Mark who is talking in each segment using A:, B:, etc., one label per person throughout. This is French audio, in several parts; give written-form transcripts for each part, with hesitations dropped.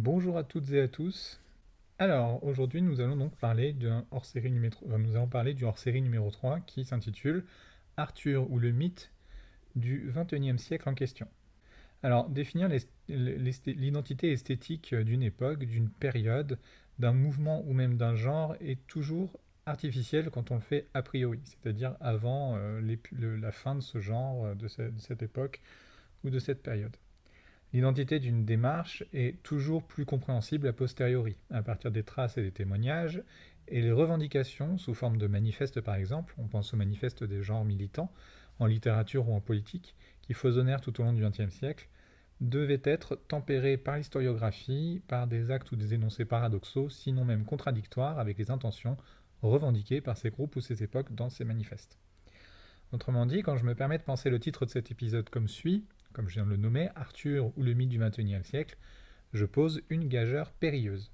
A: Bonjour à toutes et à tous. Alors, aujourd'hui, nous allons donc parler nous allons parler du hors-série numéro 3 qui s'intitule Arthur ou le mythe du XXIe siècle en question. Alors, définir l'identité esthétique d'une époque, d'une période, d'un mouvement ou même d'un genre est toujours artificiel quand on le fait a priori, c'est-à-dire avant la fin de ce genre, de cette époque ou de cette période. L'identité d'une démarche est toujours plus compréhensible a posteriori, à partir des traces et des témoignages, et les revendications, sous forme de manifestes par exemple, on pense aux manifestes des genres militants, en littérature ou en politique, qui foisonnèrent tout au long du XXe siècle, devaient être tempérées par l'historiographie, par des actes ou des énoncés paradoxaux, sinon même contradictoires avec les intentions revendiquées par ces groupes ou ces époques dans ces manifestes. Autrement dit, quand je me permets de penser le titre de cet épisode comme suit, comme je viens de le nommer, Arthur ou le mythe du XXIe siècle, je pose une gageure périlleuse.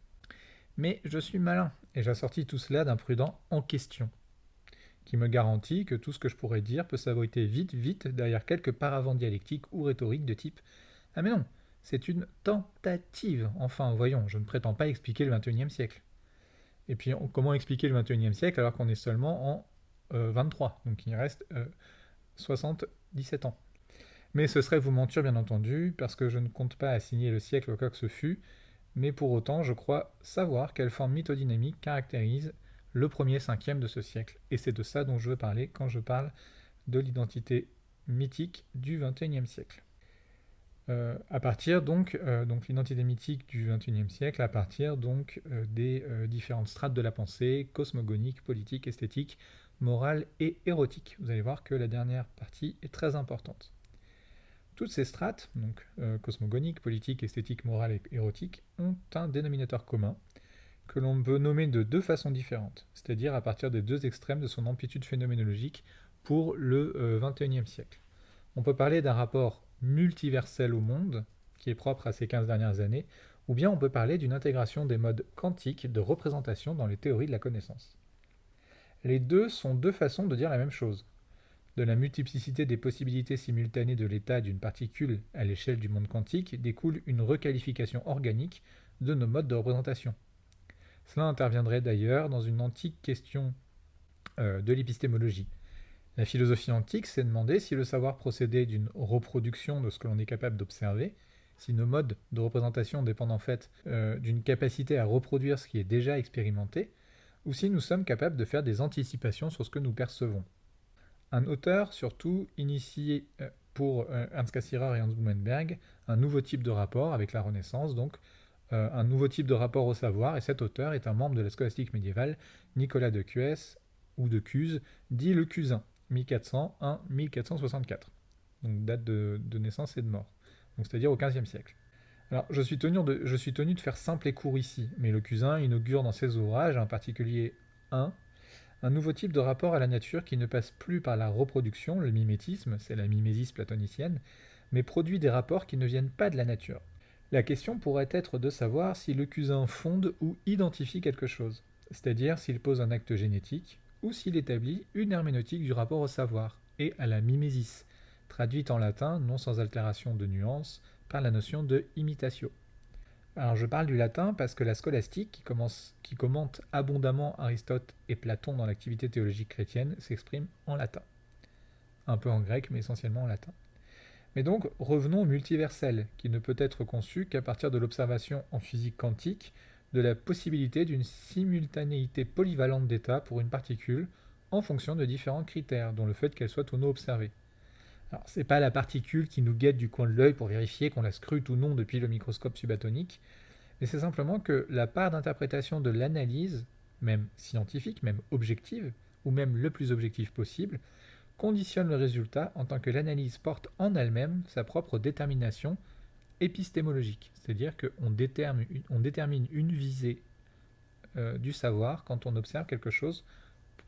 A: Mais je suis malin, et j'assortis tout cela d'un prudent en question, qui me garantit que tout ce que je pourrais dire peut s'abriter vite derrière quelques paravents dialectiques ou rhétoriques de type « Ah mais non, c'est une tentative, enfin voyons, je ne prétends pas expliquer le XXIe siècle ». Et puis comment expliquer le XXIe siècle alors qu'on est seulement en 23, donc il reste 77 ans. Mais ce serait vous mentir bien entendu, parce que je ne compte pas assigner le siècle au quoi que ce fût, mais pour autant je crois savoir quelle forme mythodynamique caractérise le premier cinquième de ce siècle. Et c'est de ça dont je veux parler quand je parle de l'identité mythique du XXIe siècle. À partir donc l'identité mythique du XXIe siècle, à partir donc des différentes strates de la pensée, cosmogonique, politique, esthétique, morale et érotique. Vous allez voir que la dernière partie est très importante. Toutes ces strates, donc cosmogoniques, politiques, esthétiques, morales et érotiques, ont un dénominateur commun que l'on peut nommer de deux façons différentes, c'est-à-dire à partir des deux extrêmes de son amplitude phénoménologique pour le XXIe siècle. On peut parler d'un rapport multiversel au monde, qui est propre à ces 15 dernières années, ou bien on peut parler d'une intégration des modes quantiques de représentation dans les théories de la connaissance. Les deux sont deux façons de dire la même chose. De la multiplicité des possibilités simultanées de l'état d'une particule à l'échelle du monde quantique découle une requalification organique de nos modes de représentation. Cela interviendrait d'ailleurs dans une antique question de l'épistémologie. La philosophie antique s'est demandé si le savoir procédait d'une reproduction de ce que l'on est capable d'observer, si nos modes de représentation dépendent en fait d'une capacité à reproduire ce qui est déjà expérimenté, ou si nous sommes capables de faire des anticipations sur ce que nous percevons. Un auteur, surtout, initié pour Ernst Cassirer et Hans Blumenberg un nouveau type de rapport avec la Renaissance, donc un nouveau type de rapport au savoir, et cet auteur est un membre de la scolastique médiévale, Nicolas de Cuès, ou de Cuse, dit le Cusin, 1401-1464, donc date de naissance et de mort, donc c'est-à-dire au XVe siècle. Alors, je suis tenu de faire simple et court ici, mais le Cusin inaugure dans ses ouvrages, en particulier un nouveau type de rapport à la nature qui ne passe plus par la reproduction, le mimétisme, c'est la mimésis platonicienne, mais produit des rapports qui ne viennent pas de la nature. La question pourrait être de savoir si le Cusin fonde ou identifie quelque chose, c'est-à-dire s'il pose un acte génétique, ou s'il établit une herméneutique du rapport au savoir, et à la mimesis, traduite en latin, non sans altération de nuance, par la notion de imitatio. Alors je parle du latin parce que la scolastique, qui commente abondamment Aristote et Platon dans l'activité théologique chrétienne, s'exprime en latin. Un peu en grec, mais essentiellement en latin. Mais donc, revenons au multiversel, qui ne peut être conçu qu'à partir de l'observation en physique quantique de la possibilité d'une simultanéité polyvalente d'états pour une particule en fonction de différents critères, dont le fait qu'elle soit ou non observée. Alors, c'est pas la particule qui nous guette du coin de l'œil pour vérifier qu'on la scrute ou non depuis le microscope subatonique, mais c'est simplement que la part d'interprétation de l'analyse, même scientifique, même objective, ou même le plus objectif possible, conditionne le résultat en tant que l'analyse porte en elle-même sa propre détermination épistémologique, c'est-à-dire qu'on détermine une visée du savoir quand on observe quelque chose,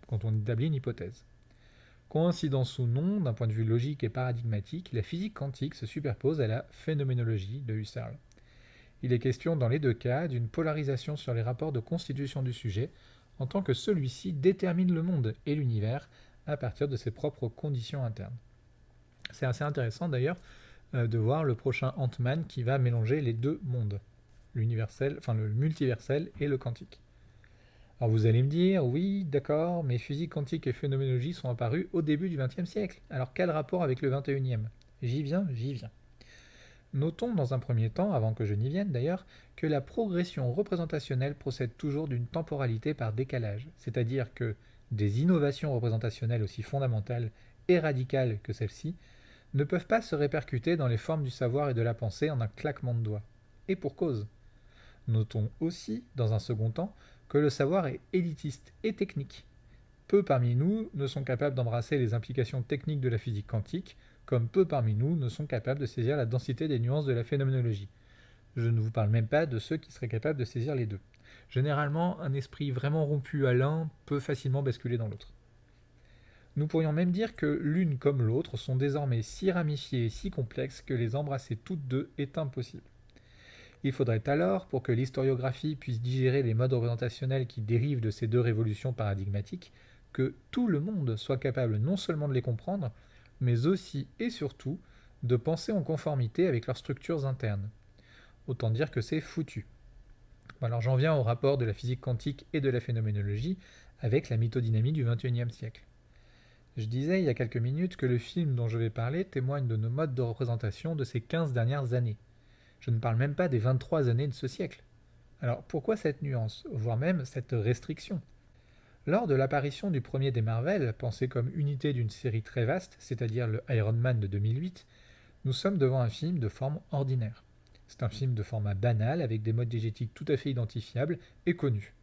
A: quand on établit une hypothèse. Coïncidence ou non, d'un point de vue logique et paradigmatique, la physique quantique se superpose à la phénoménologie de Husserl. Il est question dans les deux cas d'une polarisation sur les rapports de constitution du sujet, en tant que celui-ci détermine le monde et l'univers à partir de ses propres conditions internes. C'est assez intéressant d'ailleurs de voir le prochain Ant-Man qui va mélanger les deux mondes. l'universel, enfin le multiversel et le quantique. Alors vous allez me dire, oui, d'accord, mais physique quantique et phénoménologie sont apparus au début du XXe siècle. Alors quel rapport avec le XXIe? J'y viens, j'y viens. Notons dans un premier temps, avant que je n'y vienne d'ailleurs, que la progression représentationnelle procède toujours d'une temporalité par décalage, c'est-à-dire que des innovations représentationnelles aussi fondamentales et radicales que celles-ci ne peuvent pas se répercuter dans les formes du savoir et de la pensée en un claquement de doigts. Et pour cause. Notons aussi, dans un second temps, que le savoir est élitiste et technique. Peu parmi nous ne sont capables d'embrasser les implications techniques de la physique quantique, comme peu parmi nous ne sont capables de saisir la densité des nuances de la phénoménologie. Je ne vous parle même pas de ceux qui seraient capables de saisir les deux. Généralement, un esprit vraiment rompu à l'un peut facilement basculer dans l'autre. Nous pourrions même dire que l'une comme l'autre sont désormais si ramifiées et si complexes que les embrasser toutes deux est impossible. Il faudrait alors, pour que l'historiographie puisse digérer les modes représentationnels qui dérivent de ces deux révolutions paradigmatiques, que tout le monde soit capable non seulement de les comprendre, mais aussi et surtout de penser en conformité avec leurs structures internes. Autant dire que c'est foutu. Alors j'en viens au rapport de la physique quantique et de la phénoménologie avec la mythodynamie du XXIe siècle. Je disais il y a quelques minutes que le film dont je vais parler témoigne de nos modes de représentation de ces 15 dernières années. Je ne parle même pas des 23 années de ce siècle. Alors pourquoi cette nuance, voire même cette restriction? Lors de l'apparition du premier des Marvel, pensé comme unité d'une série très vaste, c'est-à-dire le Iron Man de 2008, nous sommes devant un film de forme ordinaire. C'est un film de format banal avec des modes diégétiques tout à fait identifiables et connus.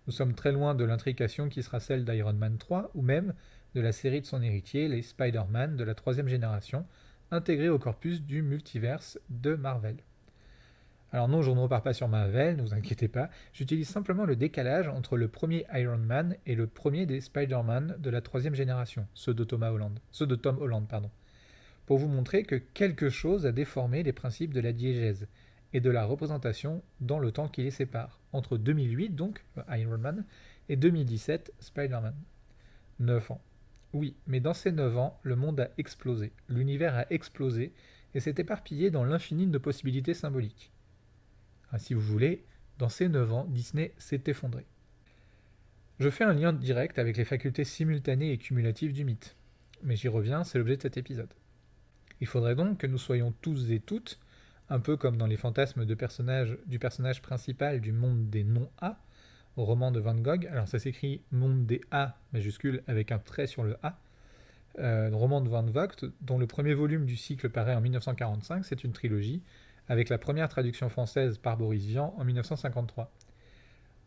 A: Nous sommes très loin de l'intrication qui sera celle d'Iron Man 3 ou même de la série de son héritier, les Spider-Man de la troisième génération, intégrés au corpus du multiverse de Marvel. Alors non, je ne repars pas sur Marvel, ne vous inquiétez pas, j'utilise simplement le décalage entre le premier Iron Man et le premier des Spider-Man de la troisième génération, ceux de Tom Holland, pour vous montrer que quelque chose a déformé les principes de la diégèse et de la représentation dans le temps qui les sépare, entre 2008 donc, Iron Man, et 2017, Spider-Man. 9 ans. Oui, mais dans ces 9 ans, le monde a explosé, l'univers a explosé, et s'est éparpillé dans l'infini de possibilités symboliques. Si vous voulez, dans ces 9 ans, Disney s'est effondré. Je fais un lien direct avec les facultés simultanées et cumulatives du mythe. Mais j'y reviens, c'est l'objet de cet épisode. Il faudrait donc que nous soyons tous et toutes, un peu comme dans les fantasmes du personnage principal du monde des non-A, au roman de Van Gogh, alors ça s'écrit monde des A majuscule avec un trait sur le A, roman de Van Vogt, dont le premier volume du cycle paraît en 1945, c'est une trilogie, avec la première traduction française par Boris Vian en 1953.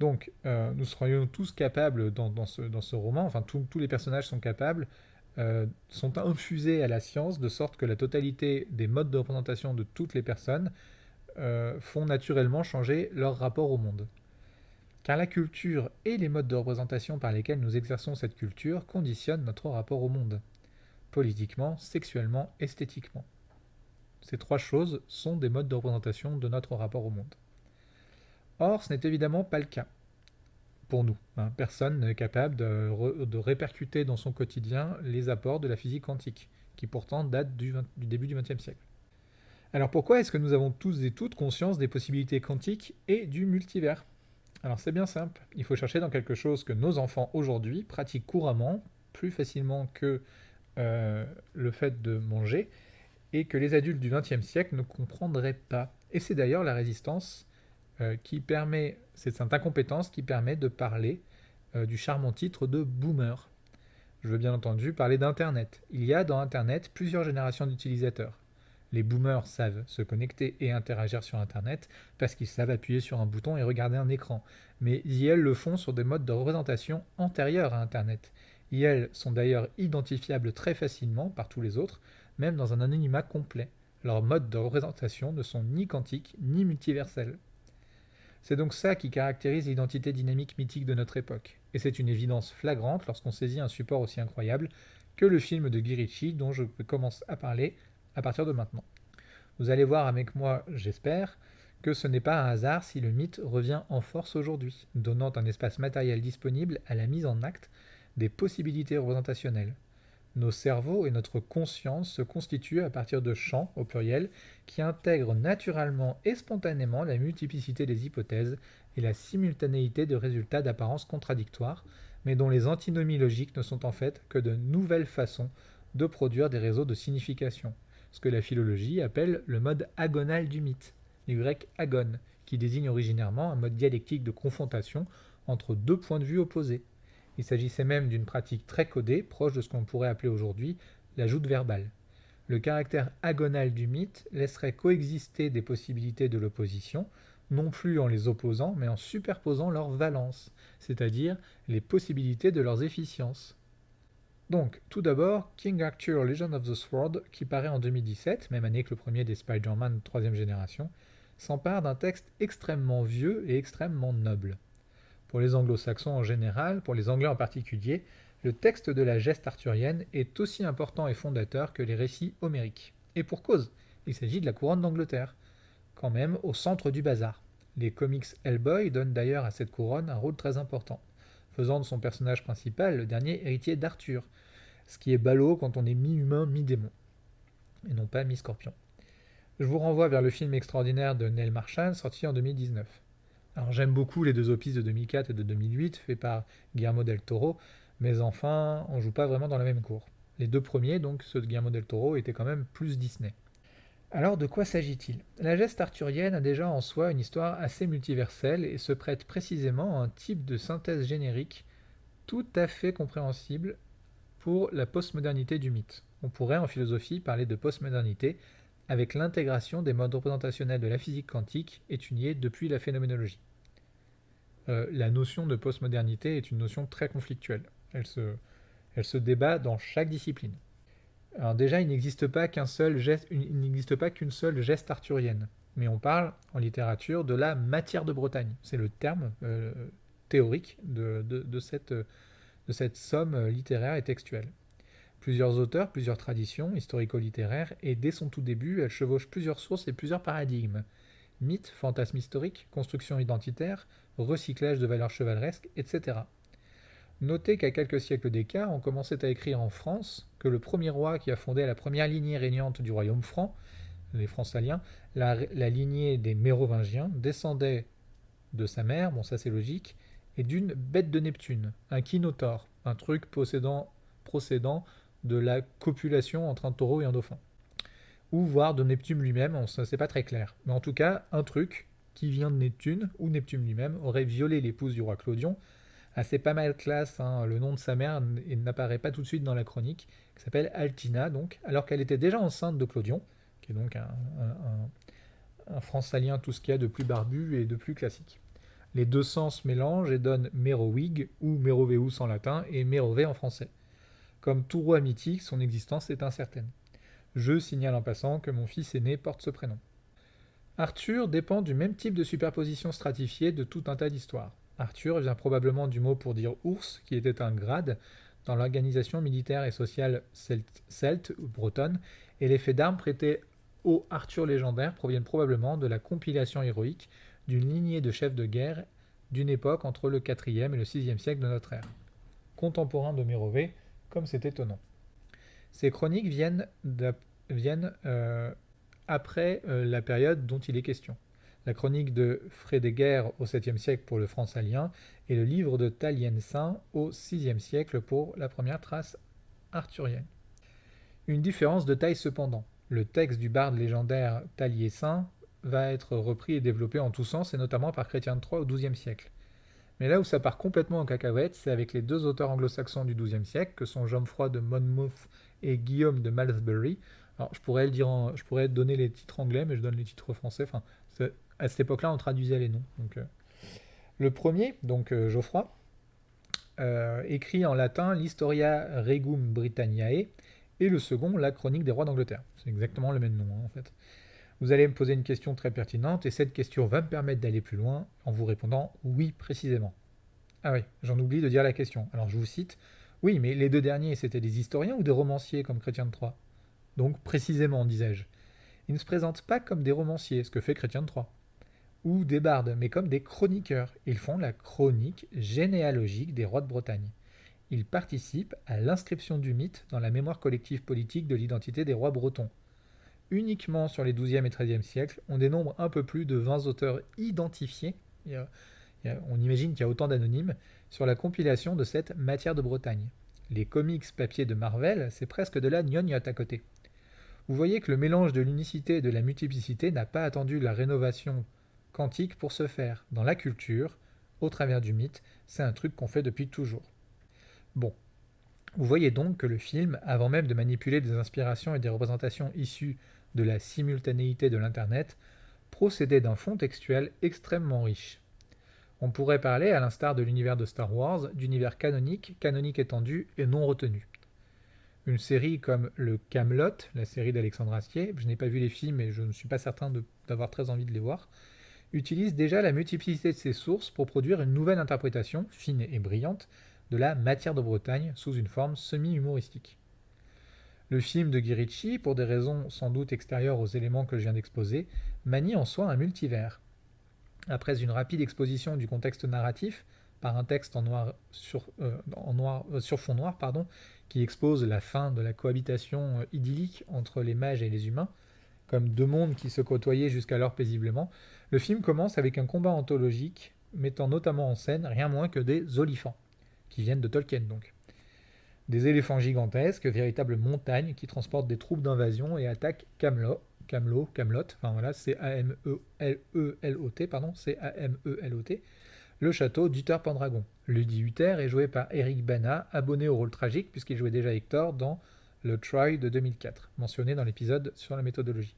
A: Donc, nous serions tous capables dans ce roman, enfin tous les personnages sont capables, sont infusés à la science, de sorte que la totalité des modes de représentation de toutes les personnes font naturellement changer leur rapport au monde. Car la culture et les modes de représentation par lesquels nous exerçons cette culture conditionnent notre rapport au monde, politiquement, sexuellement, esthétiquement. Ces trois choses sont des modes de représentation de notre rapport au monde. Or, ce n'est évidemment pas le cas pour nous. Personne n'est capable de répercuter dans son quotidien les apports de la physique quantique, qui pourtant datent du début du XXe siècle. Alors pourquoi est-ce que nous avons tous et toutes conscience des possibilités quantiques et du multivers? Alors c'est bien simple, il faut chercher dans quelque chose que nos enfants aujourd'hui pratiquent couramment, plus facilement que le fait de manger, et que les adultes du XXe siècle ne comprendraient pas. Et c'est d'ailleurs la résistance qui permet, c'est cette incompétence qui permet de parler du charmant titre de boomer. Je veux bien entendu parler d'Internet. Il y a dans Internet plusieurs générations d'utilisateurs. Les boomers savent se connecter et interagir sur Internet parce qu'ils savent appuyer sur un bouton et regarder un écran. Mais ils le font sur des modes de représentation antérieurs à Internet. Ils sont d'ailleurs identifiables très facilement par tous les autres, même dans un anonymat complet. Leurs modes de représentation ne sont ni quantiques ni multiversels. C'est donc ça qui caractérise l'identité dynamique mythique de notre époque. Et c'est une évidence flagrante lorsqu'on saisit un support aussi incroyable que le film de Guy Ritchie dont je commence à parler à partir de maintenant. Vous allez voir avec moi, j'espère, que ce n'est pas un hasard si le mythe revient en force aujourd'hui, donnant un espace matériel disponible à la mise en acte des possibilités représentationnelles. Nos cerveaux et notre conscience se constituent à partir de champs, au pluriel, qui intègrent naturellement et spontanément la multiplicité des hypothèses et la simultanéité de résultats d'apparence contradictoires, mais dont les antinomies logiques ne sont en fait que de nouvelles façons de produire des réseaux de signification, ce que la philologie appelle le mode agonal du mythe, du grec agon, qui désigne originairement un mode dialectique de confrontation entre deux points de vue opposés. Il s'agissait même d'une pratique très codée, proche de ce qu'on pourrait appeler aujourd'hui la joute verbale. Le caractère agonal du mythe laisserait coexister des possibilités de l'opposition, non plus en les opposant, mais en superposant leurs valences, c'est-à-dire les possibilités de leurs efficiences. Donc, tout d'abord, King Arthur Legend of the Sword, qui paraît en 2017, même année que le premier des Spider-Man 3ème génération, s'empare d'un texte extrêmement vieux et extrêmement noble. Pour les anglo-saxons en général, pour les anglais en particulier, le texte de la geste arthurienne est aussi important et fondateur que les récits homériques. Et pour cause, il s'agit de la couronne d'Angleterre, quand même au centre du bazar. Les comics Hellboy donnent d'ailleurs à cette couronne un rôle très important, faisant de son personnage principal le dernier héritier d'Arthur, ce qui est ballot quand on est mi-humain, mi-démon, et non pas mi-scorpion. Je vous renvoie vers le film extraordinaire de Neil Marshall, sorti en 2019. Alors j'aime beaucoup les deux opus de 2004 et de 2008, faits par Guillermo del Toro, mais enfin, on joue pas vraiment dans la même cour. Les deux premiers, donc ceux de Guillermo del Toro, étaient quand même plus Disney. Alors de quoi s'agit-il? La geste arthurienne a déjà en soi une histoire assez multiverselle et se prête précisément à un type de synthèse générique tout à fait compréhensible pour la postmodernité du mythe. On pourrait en philosophie parler de postmodernité avec l'intégration des modes représentationnels de la physique quantique étudiés depuis la phénoménologie. La notion de postmodernité est une notion très conflictuelle. Elle se débat dans chaque discipline. Alors déjà, il n'existe pas qu'une seule geste arthurienne, mais on parle en littérature de la matière de Bretagne. C'est le terme théorique de cette somme littéraire et textuelle. Plusieurs auteurs, plusieurs traditions historico-littéraires, et dès son tout début, elle chevauche plusieurs sources et plusieurs paradigmes. Mythe, fantasme historique, construction identitaire, recyclage de valeurs chevaleresques, etc. Notez qu'à quelques siècles d'écart, on commençait à écrire en France que le premier roi qui a fondé la première lignée régnante du royaume franc, les Francs-Saliens, la lignée des Mérovingiens, descendait de sa mère, bon ça c'est logique, et d'une bête de Neptune, un kinotaure, un truc procédant de la copulation entre un taureau et un dauphin. Ou voire de Neptune lui-même, c'est pas très clair. Mais en tout cas, un truc qui vient de Neptune, ou Neptune lui-même, aurait violé l'épouse du roi Clodion. Assez pas mal classe, hein, le nom de sa mère n'apparaît pas tout de suite dans la chronique, qui s'appelle Altina, donc, alors qu'elle était déjà enceinte de Clodion, qui est donc un Franc-Salien tout ce qu'il y a de plus barbu et de plus classique. Les deux sens mélangent et donnent Mérovig, ou Meroveus en latin, et Mérové en français. Comme tout roi mythique, son existence est incertaine. Je signale en passant que mon fils aîné porte ce prénom. Arthur dépend du même type de superposition stratifiée de tout un tas d'histoires. Arthur vient probablement du mot pour dire ours, qui était un grade dans l'organisation militaire et sociale celte ou bretonne, et les faits d'armes prêtés au Arthur légendaire proviennent probablement de la compilation héroïque d'une lignée de chefs de guerre d'une époque entre le 4e et le 6e siècle de notre ère. Contemporain de Mérové, comme c'est étonnant. Ces chroniques viennent après la période dont il est question. La chronique de Frédéguer au 7e siècle pour le Franc-Salien et le livre de Taliesin au 6e siècle pour la première trace arthurienne. Une différence de taille cependant. Le texte du barde légendaire Taliesin va être repris et développé en tous sens, et notamment par Chrétien de Troyes au XIIe siècle. Mais là où ça part complètement en cacahuète, c'est avec les deux auteurs anglo-saxons du XIIe siècle, que sont Geoffroy de Monmouth et Guillaume de Malmesbury. Alors, je pourrais donner les titres anglais, mais je donne les titres français. Enfin, à cette époque-là, on traduisait les noms. Donc, le premier, donc Geoffroy, écrit en latin l'Historia Regum Britanniae, et le second, la Chronique des rois d'Angleterre. C'est exactement le même nom, hein, en fait. Vous allez me poser une question très pertinente, et cette question va me permettre d'aller plus loin en vous répondant oui précisément. Ah oui, j'en oublie de dire la question. Alors je vous cite. Oui, mais les deux derniers, c'était des historiens ou des romanciers comme Chrétien de Troyes? Donc précisément, disais-je. Ils ne se présentent pas comme des romanciers, ce que fait Chrétien de Troyes, ou des bardes, mais comme des chroniqueurs. Ils font la chronique généalogique des rois de Bretagne. Il participe à l'inscription du mythe dans la mémoire collective politique de l'identité des rois bretons. Uniquement sur les XIIe et XIIIe siècles, on dénombre un peu plus de 20 auteurs identifiés, on imagine qu'il y a autant d'anonymes, sur la compilation de cette matière de Bretagne. Les comics papier de Marvel, c'est presque de la gnognotte à côté. Vous voyez que le mélange de l'unicité et de la multiplicité n'a pas attendu la rénovation quantique pour se faire. Dans la culture, au travers du mythe, c'est un truc qu'on fait depuis toujours. Bon, vous voyez donc que le film, avant même de manipuler des inspirations et des représentations issues de la simultanéité de l'Internet, procédait d'un fond textuel extrêmement riche. On pourrait parler, à l'instar de l'univers de Star Wars, d'univers canonique, canonique étendu et non retenu. Une série comme le Camelot, la série d'Alexandre Astier, je n'ai pas vu les films et je ne suis pas certain d'avoir très envie de les voir, utilise déjà la multiplicité de ses sources pour produire une nouvelle interprétation, fine et brillante, de la matière de Bretagne sous une forme semi-humoristique. Le film de Guy Ritchie, pour des raisons sans doute extérieures aux éléments que je viens d'exposer, manie en soi un multivers. Après une rapide exposition du contexte narratif, par un texte sur fond noir, qui expose la fin de la cohabitation idyllique entre les mages et les humains, comme deux mondes qui se côtoyaient jusqu'alors paisiblement, le film commence avec un combat anthologique mettant notamment en scène rien moins que des olifants, qui viennent de Tolkien donc. Des éléphants gigantesques, véritables montagnes qui transportent des troupes d'invasion et attaquent Camelot, enfin voilà, C-A-M-E-L-E-L-O-T, C-A-M-E-L-O-T, le château d'Uther Pendragon. Lady Uther est joué par Eric Bana, abonné au rôle tragique puisqu'il jouait déjà Hector dans le Troy de 2004, mentionné dans l'épisode sur la méthodologie.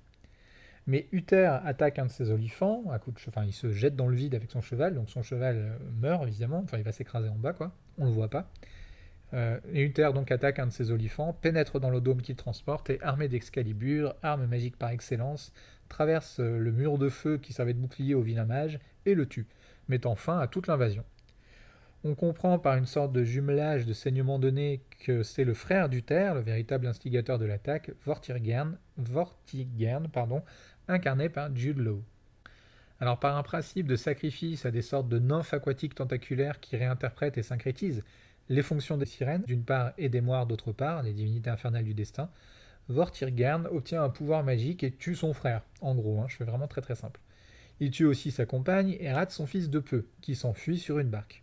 A: Mais Uther attaque un de ses olifants, il se jette dans le vide avec son cheval, donc son cheval meurt évidemment, enfin il va s'écraser en bas quoi, on le voit pas. Et Uther donc attaque un de ses olifants, pénètre dans le dôme qu'il transporte et, armé d'Excalibur, arme magique par excellence, traverse le mur de feu qui servait de bouclier au vilain mage et le tue, mettant fin à toute l'invasion. On comprend par une sorte de jumelage de saignements de nez que c'est le frère d'Uther, le véritable instigateur de l'attaque, Vortigern, incarné par Jude Law. Alors par un principe de sacrifice à des sortes de nymphes aquatiques tentaculaires qui réinterprètent et syncrétisent les fonctions des sirènes, d'une part, et des moires, d'autre part, les divinités infernales du destin, Vortigern obtient un pouvoir magique et tue son frère. En gros, je fais vraiment très très simple. Il tue aussi sa compagne et rate son fils de peu, qui s'enfuit sur une barque.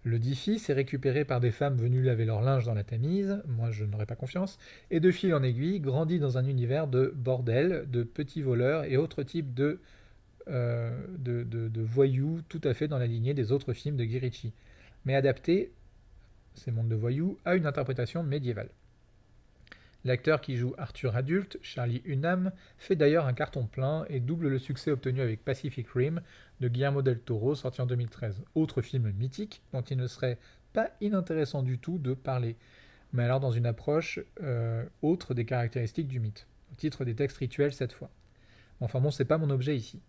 A: Le dit fils est récupéré par des femmes venues laver leur linge dans la Tamise, moi je n'aurais pas confiance, et de fil en aiguille grandit dans un univers de bordel, de petits voleurs et autres types de voyous tout à fait dans la lignée des autres films de Guy Ritchie, mais adaptés, ces mondes de voyous, à une interprétation médiévale. L'acteur qui joue Arthur adulte, Charlie Hunnam, fait d'ailleurs un carton plein et double le succès obtenu avec Pacific Rim de Guillermo del Toro, sorti en 2013. Autre film mythique dont il ne serait pas inintéressant du tout de parler, mais alors dans une approche autre des caractéristiques du mythe, au titre des textes rituels cette fois. Enfin bon, c'est pas mon objet ici.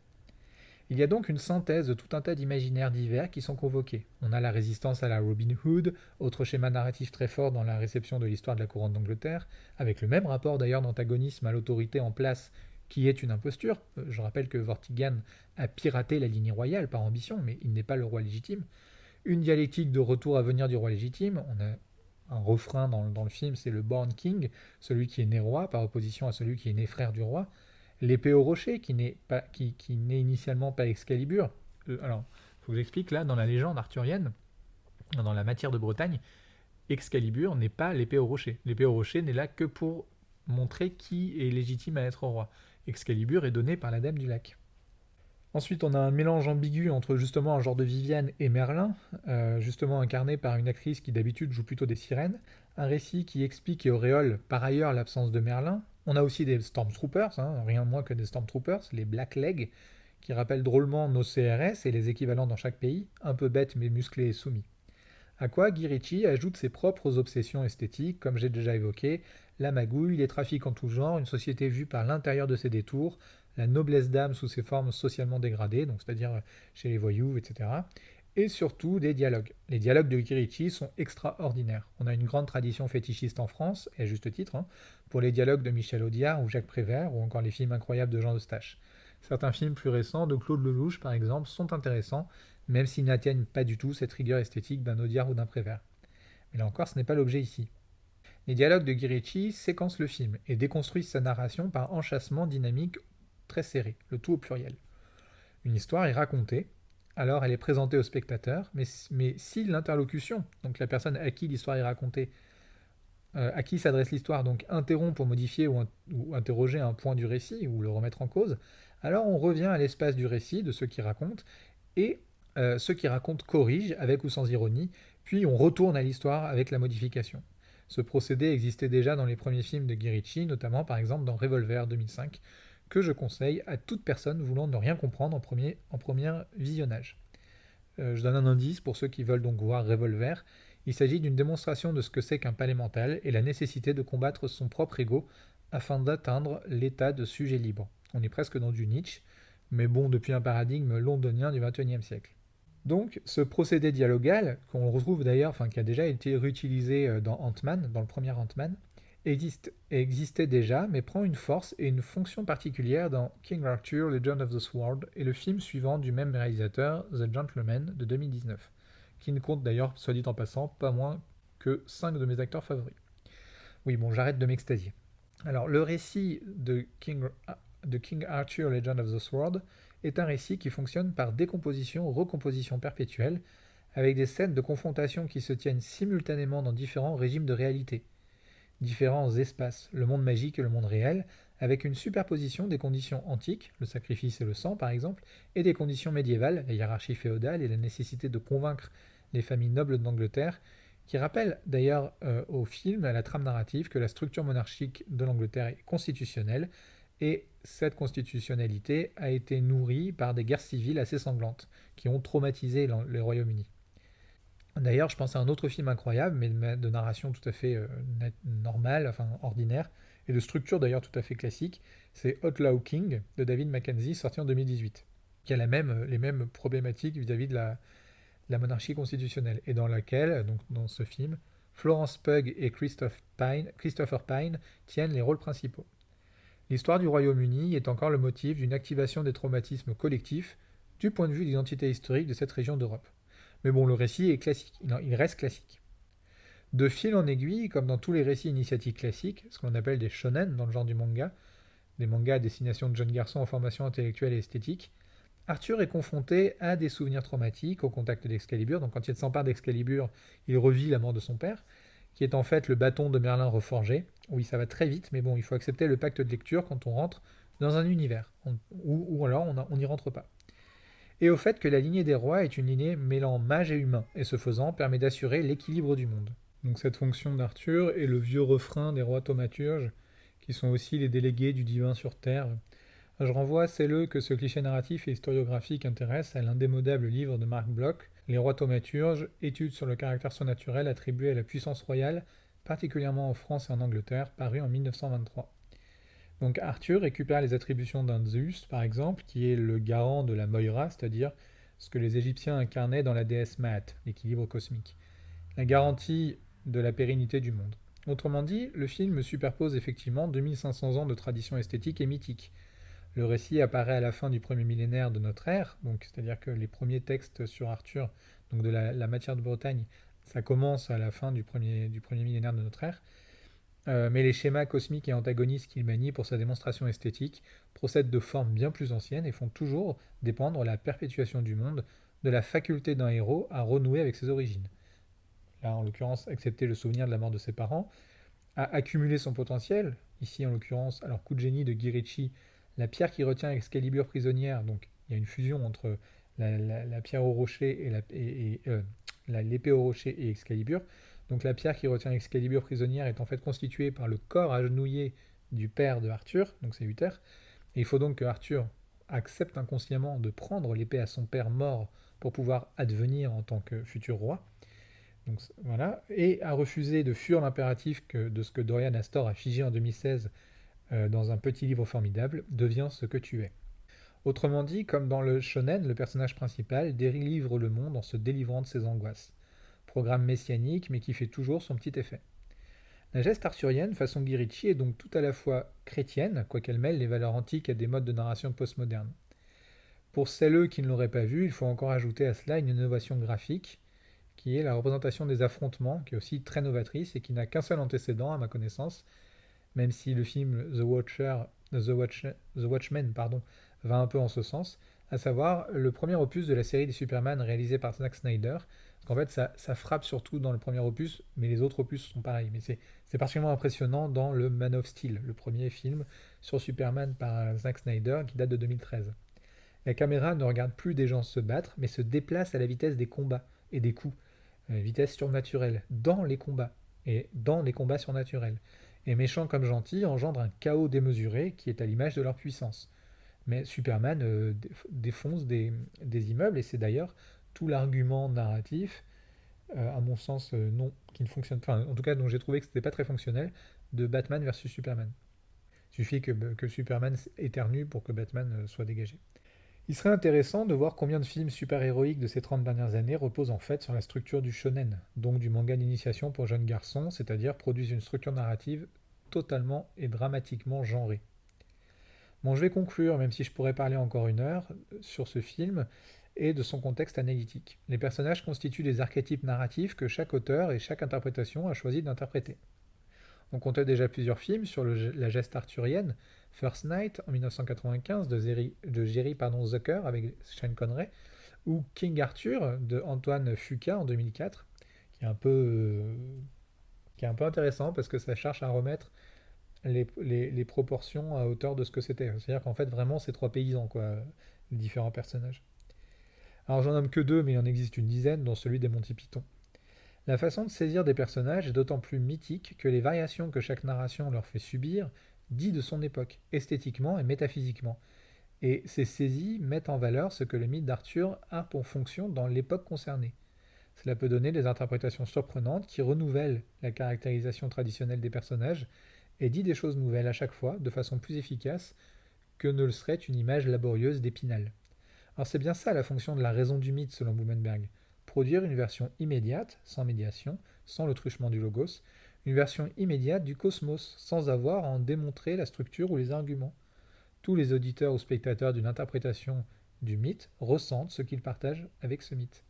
A: Il y a donc une synthèse de tout un tas d'imaginaires divers qui sont convoqués. On a la résistance à la Robin Hood, autre schéma narratif très fort dans la réception de l'histoire de la couronne d'Angleterre, avec le même rapport d'ailleurs d'antagonisme à l'autorité en place qui est une imposture. Je rappelle que Vortigern a piraté la lignée royale par ambition, mais il n'est pas le roi légitime. Une dialectique de retour à venir du roi légitime, on a un refrain dans le film, c'est le Born King, celui qui est né roi, par opposition à celui qui est né frère du roi. L'épée au rocher, qui n'est initialement pas Excalibur. Alors, il faut que j'explique, là, dans la légende arthurienne, dans la matière de Bretagne, Excalibur n'est pas l'épée au rocher. L'épée au rocher n'est là que pour montrer qui est légitime à être roi. Excalibur est donné par la Dame du Lac. Ensuite, on a un mélange ambigu entre justement un genre de Viviane et Merlin, justement incarné par une actrice qui d'habitude joue plutôt des sirènes, un récit qui explique et auréole par ailleurs l'absence de Merlin. On a aussi des Stormtroopers, rien de moins que des Stormtroopers, les Blackleg, qui rappellent drôlement nos CRS et les équivalents dans chaque pays, un peu bêtes mais musclés et soumis. À quoi Guy Ritchie ajoute ses propres obsessions esthétiques, comme j'ai déjà évoqué, la magouille, les trafics en tout genre, une société vue par l'intérieur de ses détours, la noblesse d'âme sous ses formes socialement dégradées, donc c'est-à-dire chez les voyous, etc. Et surtout des dialogues. Les dialogues de Guy Ritchie sont extraordinaires. On a une grande tradition fétichiste en France, et à juste titre, pour les dialogues de Michel Audiard ou Jacques Prévert, ou encore les films incroyables de Jean Eustache. Certains films plus récents, de Claude Lelouch par exemple, sont intéressants, même s'ils n'atteignent pas du tout cette rigueur esthétique d'un Audiard ou d'un Prévert. Mais là encore, ce n'est pas l'objet ici. Les dialogues de Guy Ritchie séquencent le film et déconstruisent sa narration par enchâssement dynamique très serré, le tout au pluriel. Une histoire est racontée, alors elle est présentée au spectateur, mais si l'interlocution, donc la personne à qui l'histoire est racontée, à qui s'adresse l'histoire, donc interrompt pour modifier ou interroger un point du récit ou le remettre en cause, alors on revient à l'espace du récit de ceux qui racontent, et ceux qui racontent corrigent avec ou sans ironie, puis on retourne à l'histoire avec la modification. Ce procédé existait déjà dans les premiers films de Guy Ritchie, notamment par exemple dans Revolver 2005, que je conseille à toute personne voulant ne rien comprendre en premier visionnage. Je donne un indice pour ceux qui veulent donc voir Revolver. Il s'agit d'une démonstration de ce que c'est qu'un palais mental et la nécessité de combattre son propre ego afin d'atteindre l'état de sujet libre. On est presque dans du Nietzsche, mais bon, depuis un paradigme londonien du XXIe siècle. Donc, ce procédé dialogal, qu'on retrouve d'ailleurs, enfin qui a déjà été réutilisé dans Ant-Man, dans le premier Ant-Man, existait déjà, mais prend une force et une fonction particulière dans King Arthur, Legend of the Sword, et le film suivant du même réalisateur, The Gentleman, de 2019, qui ne compte d'ailleurs, soit dit en passant, pas moins que 5 de mes acteurs favoris. Oui, bon, j'arrête de m'extasier. Alors, le récit de King Arthur, Legend of the Sword, est un récit qui fonctionne par décomposition, recomposition perpétuelle, avec des scènes de confrontation qui se tiennent simultanément dans différents régimes de réalité, différents espaces, le monde magique et le monde réel, avec une superposition des conditions antiques, le sacrifice et le sang par exemple, et des conditions médiévales, la hiérarchie féodale et la nécessité de convaincre les familles nobles d'Angleterre, qui rappelle d'ailleurs au film, à la trame narrative, que la structure monarchique de l'Angleterre est constitutionnelle, et cette constitutionnalité a été nourrie par des guerres civiles assez sanglantes, qui ont traumatisé le Royaume-Uni. D'ailleurs, je pense à un autre film incroyable, mais de narration tout à fait normale, enfin ordinaire, et de structure d'ailleurs tout à fait classique, c'est Outlaw King de David Mackenzie, sorti en 2018, qui a les mêmes problématiques vis-à-vis de la monarchie constitutionnelle, et dans laquelle, donc dans ce film, Florence Pugh et Christopher Pine tiennent les rôles principaux. L'histoire du Royaume-Uni est encore le motif d'une activation des traumatismes collectifs du point de vue de l'identité historique de cette région d'Europe. Mais bon, le récit est classique, il reste classique. De fil en aiguille, comme dans tous les récits initiatiques classiques, ce qu'on appelle des shonen dans le genre du manga, des mangas à destination de jeunes garçons en formation intellectuelle et esthétique, Arthur est confronté à des souvenirs traumatiques au contact d'Excalibur. Donc quand il s'empare d'Excalibur, il revit la mort de son père, qui est en fait le bâton de Merlin reforgé. Oui, ça va très vite, mais bon, il faut accepter le pacte de lecture quand on rentre dans un univers, ou alors on n'y rentre pas. Et au fait que la lignée des rois est une lignée mêlant mage et humain, et ce faisant permet d'assurer l'équilibre du monde. Donc cette fonction d'Arthur est le vieux refrain des rois thaumaturges, qui sont aussi les délégués du divin sur Terre. Je renvoie à celles que ce cliché narratif et historiographique intéresse à l'indémodable livre de Marc Bloch, Les rois thaumaturges, études sur le caractère surnaturel attribué à la puissance royale, particulièrement en France et en Angleterre, paru en 1923. Donc Arthur récupère les attributions d'un Zeus, par exemple, qui est le garant de la Moira, c'est-à-dire ce que les Égyptiens incarnaient dans la déesse Maat, l'équilibre cosmique, la garantie de la pérennité du monde. Autrement dit, le film superpose effectivement 2500 ans de tradition esthétique et mythique. Le récit apparaît à la fin du premier millénaire de notre ère, donc c'est-à-dire que les premiers textes sur Arthur, donc de la matière de Bretagne, ça commence à la fin du premier millénaire de notre ère. Mais les schémas cosmiques et antagonistes qu'il manie pour sa démonstration esthétique procèdent de formes bien plus anciennes et font toujours dépendre la perpétuation du monde de la faculté d'un héros à renouer avec ses origines. Là, en l'occurrence, accepter le souvenir de la mort de ses parents, à accumuler son potentiel, ici en l'occurrence, alors coup de génie de Guy Ritchie, la pierre qui retient Excalibur prisonnière, donc il y a une fusion entre la pierre au rocher et l'épée au rocher et Excalibur. Donc la pierre qui retient Excalibur prisonnière est en fait constituée par le corps agenouillé du père de Arthur, donc c'est Uther. Et il faut donc que Arthur accepte inconsciemment de prendre l'épée à son père mort pour pouvoir advenir en tant que futur roi. Donc voilà, et a refusé de fuir l'impératif de ce que Dorian Astor a figé en 2016 dans un petit livre formidable, deviens ce que tu es. Autrement dit, comme dans le shonen, le personnage principal délivre le monde en se délivrant de ses angoisses. Programme messianique, mais qui fait toujours son petit effet. La geste arthurienne, façon Guy Ritchie, est donc tout à la fois chrétienne, quoiqu'elle mêle les valeurs antiques à des modes de narration postmodernes. Pour celles qui ne l'auraient pas vu, il faut encore ajouter à cela une innovation graphique, qui est la représentation des affrontements, qui est aussi très novatrice et qui n'a qu'un seul antécédent à ma connaissance, même si le film The Watchmen va un peu en ce sens, à savoir le premier opus de la série des Superman réalisé par Zack Snyder. Parce qu'en fait, ça frappe surtout dans le premier opus, mais les autres opus sont pareils. Mais c'est particulièrement impressionnant dans le Man of Steel, le premier film sur Superman par Zack Snyder qui date de 2013. La caméra ne regarde plus des gens se battre, mais se déplace à la vitesse des combats et des coups, vitesse surnaturelle, dans les combats, et dans les combats surnaturels. Et méchants comme gentils engendrent un chaos démesuré qui est à l'image de leur puissance. Mais Superman défonce des immeubles, et c'est d'ailleurs tout l'argument narratif, à mon sens, non, qui ne fonctionne pas, enfin, en tout cas dont j'ai trouvé que c'était pas très fonctionnel, de Batman versus Superman. Il suffit que Superman éternue pour que Batman soit dégagé. Il serait intéressant de voir combien de films super-héroïques de ces 30 dernières années reposent en fait sur la structure du shonen, donc du manga d'initiation pour jeunes garçons, c'est-à-dire produisent une structure narrative totalement et dramatiquement genrée. Bon, je vais conclure, même si je pourrais parler encore une heure, sur ce film et de son contexte analytique. Les personnages constituent des archétypes narratifs que chaque auteur et chaque interprétation a choisi d'interpréter. On comptait déjà plusieurs films sur la geste arthurienne, First Night en 1995 de Jerry Zucker avec Sean Connery, ou King Arthur de Antoine Fuqua en 2004, qui est qui est un peu intéressant parce que ça cherche à remettre les proportions à hauteur de ce que c'était. C'est-à-dire qu'en fait, vraiment, c'est trois paysans, quoi, les différents personnages. Alors, j'en nomme que deux, mais il en existe une dizaine, dont celui des Monty Python. La façon de saisir des personnages est d'autant plus mythique que les variations que chaque narration leur fait subir dit de son époque, esthétiquement et métaphysiquement. Et ces saisies mettent en valeur ce que le mythe d'Arthur a pour fonction dans l'époque concernée. Cela peut donner des interprétations surprenantes qui renouvellent la caractérisation traditionnelle des personnages et dit des choses nouvelles à chaque fois de façon plus efficace que ne le serait une image laborieuse d'Épinal. Alors c'est bien ça la fonction de la raison du mythe selon Blumenberg. Produire une version immédiate, sans médiation, sans le truchement du logos, une version immédiate du cosmos, sans avoir à en démontrer la structure ou les arguments. Tous les auditeurs ou spectateurs d'une interprétation du mythe ressentent ce qu'ils partagent avec ce mythe.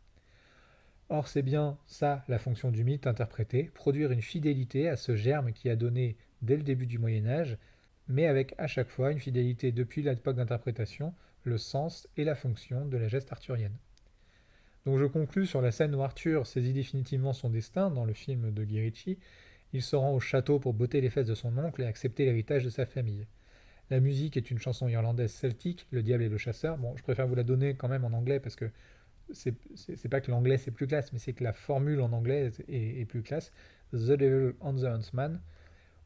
A: Or, c'est bien ça la fonction du mythe interprété, produire une fidélité à ce germe qui a donné, dès le début du Moyen Âge, mais avec à chaque fois une fidélité depuis l'époque d'interprétation, le sens et la fonction de la geste arthurienne. Donc je conclus sur la scène où Arthur saisit définitivement son destin dans le film de Guy Ritchie. Il se rend au château pour botter les fesses de son oncle et accepter l'héritage de sa famille. La musique est une chanson irlandaise celtique, Le Diable et le Chasseur. Bon, je préfère vous la donner quand même en anglais parce que c'est pas que l'anglais c'est plus classe, mais c'est que la formule en anglais est plus classe. The Devil on the Huntsman.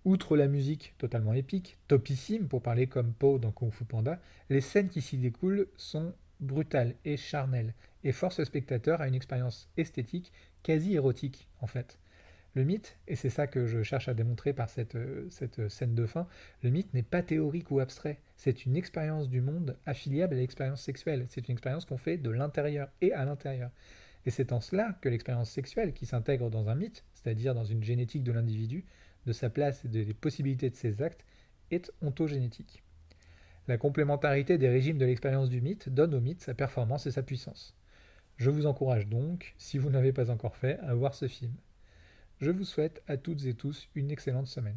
A: Outre la musique totalement épique, topissime pour parler comme Po dans Kung Fu Panda, les scènes qui s'y découlent sont brutales et charnelles et forcent le spectateur à une expérience esthétique quasi érotique en fait. Le mythe, et c'est ça que je cherche à démontrer par cette scène de fin, le mythe n'est pas théorique ou abstrait, c'est une expérience du monde affiliable à l'expérience sexuelle, c'est une expérience qu'on fait de l'intérieur et à l'intérieur. Et c'est en cela que l'expérience sexuelle qui s'intègre dans un mythe, c'est-à-dire dans une génétique de l'individu, de sa place et des possibilités de ses actes, est ontogénétique. La complémentarité des régimes de l'expérience du mythe donne au mythe sa performance et sa puissance. Je vous encourage donc, si vous n'avez pas encore fait, à voir ce film. Je vous souhaite à toutes et tous une excellente semaine.